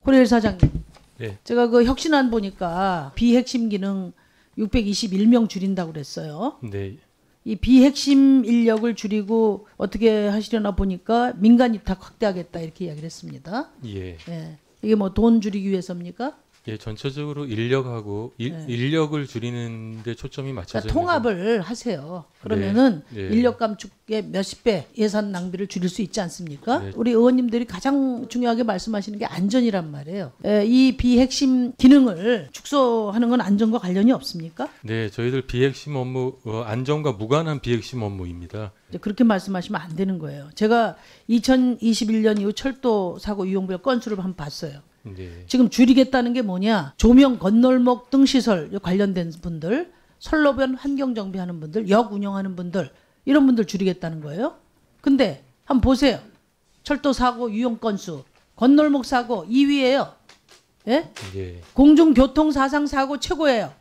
고래일 사장님. 네. 제가 그 혁신안 보니까 비핵심 기능 621명 줄인다고 그랬어요. 네. 이 비핵심 인력을 줄이고 어떻게 하시려나 보니까 민간 입탁 확대하겠다 이렇게 이야기를 했습니다. 예. 예. 이게 뭐 돈 줄이기 위해서입니까? 예, 전체적으로 인력하고 인력을 줄이는 데 초점이 맞춰져 그러니까 있는 통합을 하세요. 그러면은 네. 인력 감축의 몇십 배 예산 낭비를 줄일 수 있지 않습니까? 네. 우리 의원님들이 가장 중요하게 말씀하시는 게 안전이란 말이에요. 이 비핵심 기능을 축소하는 건 안전과 관련이 없습니까? 네, 저희들 비핵심 업무 안전과 무관한 비핵심 업무입니다. 이제 그렇게 말씀하시면 안 되는 거예요. 제가 2021년 이후 철도 사고 유용별 건수를 한번 봤어요. 네. 지금 줄이겠다는 게 뭐냐? 조명, 건널목 등 시설 관련된 분들, 선로변 환경 정비하는 분들, 역 운영하는 분들 이런 분들 줄이겠다는 거예요. 근데 한번 보세요. 철도 사고 유용 건수, 건널목 사고 2위예요. 예? 예. 공중교통 사상 사고 최고예요.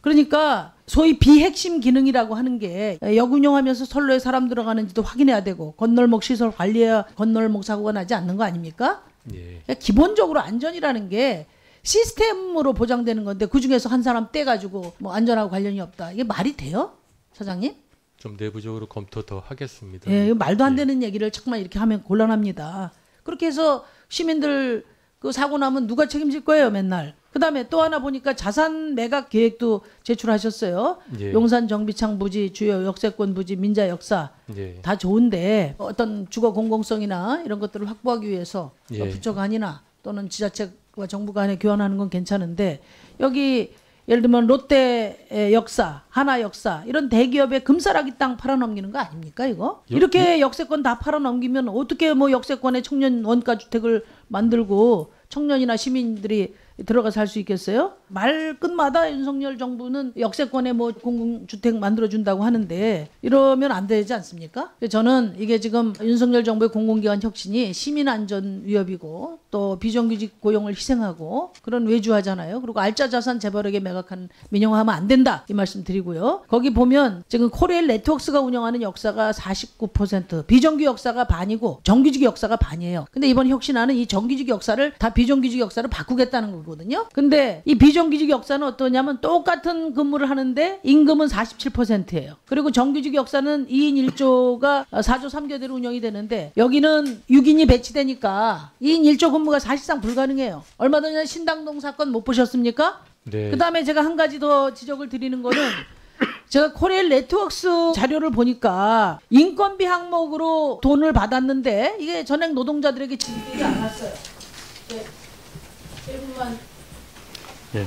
그러니까 소위 비핵심 기능이라고 하는 게 역 운영하면서 선로에 사람 들어가는지도 확인해야 되고 건널목 시설 관리해야 건널목 사고가 나지 않는 거 아닙니까? 예. 그러니까 기본적으로 안전이라는 게 시스템으로 보장되는 건데 그중에서 한 사람 떼가지고 뭐 안전하고 관련이 없다. 이게 말이 돼요? 사장님? 좀 내부적으로 검토 더 하겠습니다. 예, 이거 말도 안 되는 얘기를 자꾸만 이렇게 하면 곤란합니다. 그렇게 해서 시민들 그 사고 나면 누가 책임질 거예요, 맨날. 그다음에 또 하나 보니까 자산 매각 계획도 제출하셨어요. 예. 용산 정비창 부지, 주요 역세권 부지, 민자 역사 예. 다 좋은데 어떤 주거 공공성이나 이런 것들을 확보하기 위해서 예. 부처 간이나 또는 지자체와 정부 간에 교환하는 건 괜찮은데 여기 예를 들면 롯데 역사, 하나 역사 이런 대기업의 금싸라기 땅 팔아넘기는 거 아닙니까 이거? 이렇게 역세권 다 팔아넘기면 어떻게 뭐 역세권에 청년 원가 주택을 만들고 청년이나 시민들이 들어가 살 수 있겠어요? 말 끝마다 윤석열 정부는 역세권에 뭐 공공주택 만들어준다고 하는데 이러면 안 되지 않습니까? 저는 이게 지금 윤석열 정부의 공공기관 혁신이 시민안전 위협이고 또 비정규직 고용을 희생하고 그런 외주하잖아요. 그리고 알짜 자산 재벌에게 매각한 민영화하면 안 된다 이 말씀 드리고요. 거기 보면 지금 코레일 네트워크스가 운영하는 역사가 49%, 비정규 역사가 반이고 정규직 역사가 반이에요. 근데 이번 혁신안은 이 정규직 역사를 다 비정규직 역사로 바꾸겠다는 거거든요. 근데 이 비정규직 역사는 어떠냐면 똑같은 근무를 하는데 임금은 47%예요. 그리고 정규직 역사는 2인 1조가 4조 3교대로 운영이 되는데 여기는 6인이 배치되니까 2인 1조 근무가 사실상 불가능해요. 얼마 전에 신당동 사건 못 보셨습니까? 네. 그다음에 제가 한 가지 더 지적을 드리는 거는 제가 코레일 네트워크스 자료를 보니까 인건비 항목으로 돈을 받았는데 이게 전액 노동자들에게 지급되지 않았어요. 네. 1분만. 네.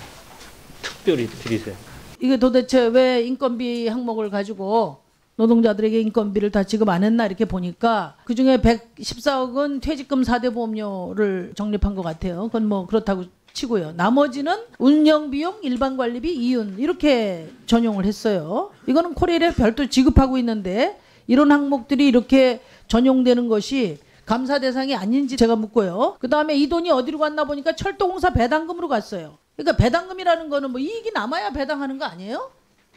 특별히 드리세요. 이게 도대체 왜 인건비 항목을 가지고 노동자들에게 인건비를 다 지급 안 했나 이렇게 보니까 그중에 114억은 퇴직금 4대 보험료를 적립한 것 같아요. 그건 뭐 그렇다고 치고요. 나머지는 운영비용, 일반관리비, 이윤 이렇게 전용을 했어요. 이거는 코레일에 별도 지급하고 있는데 이런 항목들이 이렇게 전용되는 것이 감사 대상이 아닌지 제가 묻고요. 그다음에 이 돈이 어디로 갔나 보니까 철도공사 배당금으로 갔어요. 그러니까 배당금이라는 거는 뭐 이익이 남아야 배당하는 거 아니에요?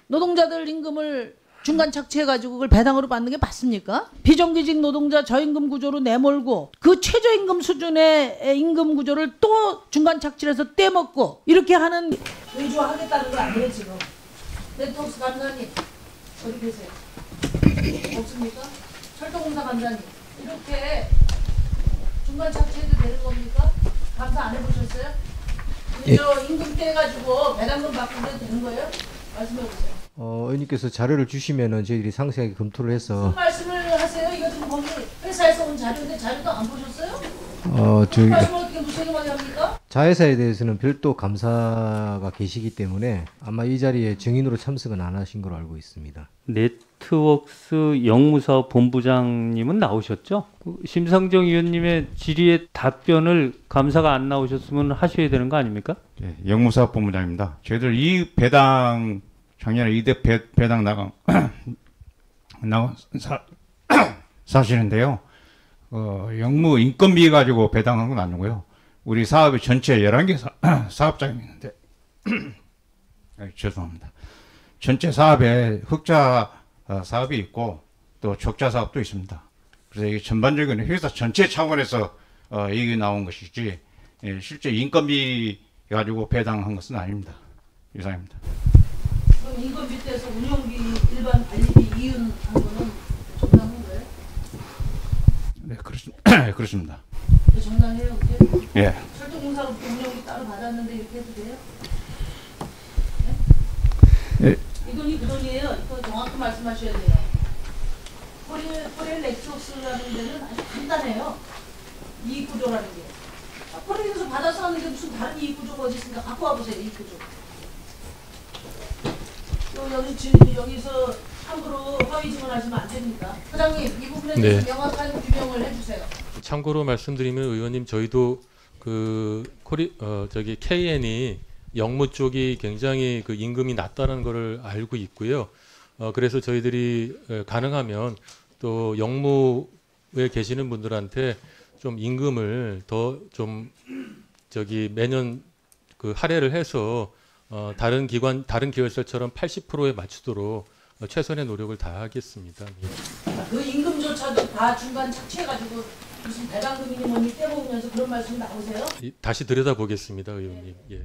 노동자들 임금을 중간 착취해가지고 그걸 배당으로 받는 게 맞습니까? 비정규직 노동자 저임금 구조로 내몰고 그 최저임금 수준의 임금 구조를 또 중간 착취를 해서 떼먹고 이렇게 하는 외주화하겠다는 거 아니에요 지금? 네트워크스 간사님 어디 계세요? 없습니까? 철도공사 간사님 이렇게 중간 착취해도 되는 겁니까? 감사 안 해보셨어요? 저 임금 떼가지고 배당금 받고 되는 거예요? 말씀해보세요. 의원님께서 자료를 주시면은 저희들이 상세하게 검토를 해서 무슨 말씀을 하세요? 이거 지금 거기 회사에서 온 자료인데 자료도 안 보셨어요? 저희 말씀을 어떻게 무책임하게 합니까? 자회사에 대해서는 별도 감사가 계시기 때문에 아마 이 자리에 증인으로 참석은 안 하신 걸로 알고 있습니다. 네트워크스 영무사업 본부장님은 나오셨죠? 심상정 의원님의 질의의 답변을 감사가 안 나오셨으면 하셔야 되는 거 아닙니까? 네, 영무사업 본부장입니다. 저희들 이 배당 작년에 2대 배당 나간 사실인데요. 영무 인건비 가지고 배당한 건 아니고요. 우리 사업이 전체 11개 사업장이 있는데 죄송합니다. 전체 사업에 흑자 사업이 있고 또 적자 사업도 있습니다. 그래서 이게 전반적인 회사 전체 차원에서 이익이 나온 것이지 예, 실제 인건비 가지고 배당한 것은 아닙니다. 이상입니다. 그럼 인건비 떼서 운영비 일반 관리비 이윤한 거는 정당한 거예요? 네, 그렇습니다. 그게 정당해요, 그게? 예. 철도공사로부터 운영비 따로 받았는데 이렇게 해도 돼요? 예. 이 돈이 그 돈이에요. 이거 정확히 말씀하셔야 돼요. 코리안 렉트럭스라는 데는 아주 간단해요. 이익 구조라는 게. 코리안에서 받아서 하는 게 무슨 다른 이익 구조가 어디 있습니까? 갖고 와보세요, 이익 구조. 여기서 함부로 허위 증언하시면 안 됩니다. 사장님, 이 부분에 대해서 네. 명확한 규명을 해주세요. 참고로 말씀드리면 의원님 저희도 저기 KN이 영무 쪽이 굉장히 그 임금이 낮다는 것을 알고 있고요. 그래서 저희들이 가능하면 또 영무에 계시는 분들한테 좀 임금을 더 좀 저기 매년 그 할애를 해서 다른 계열사처럼 80%에 맞추도록 최선의 노력을 다하겠습니다. 그 임금조차도 다 중간 착취해가지고 무슨 배당금이니 뭐니 떼먹으면서 그런 말씀이 나오세요? 다시 들여다보겠습니다, 의원님. 예.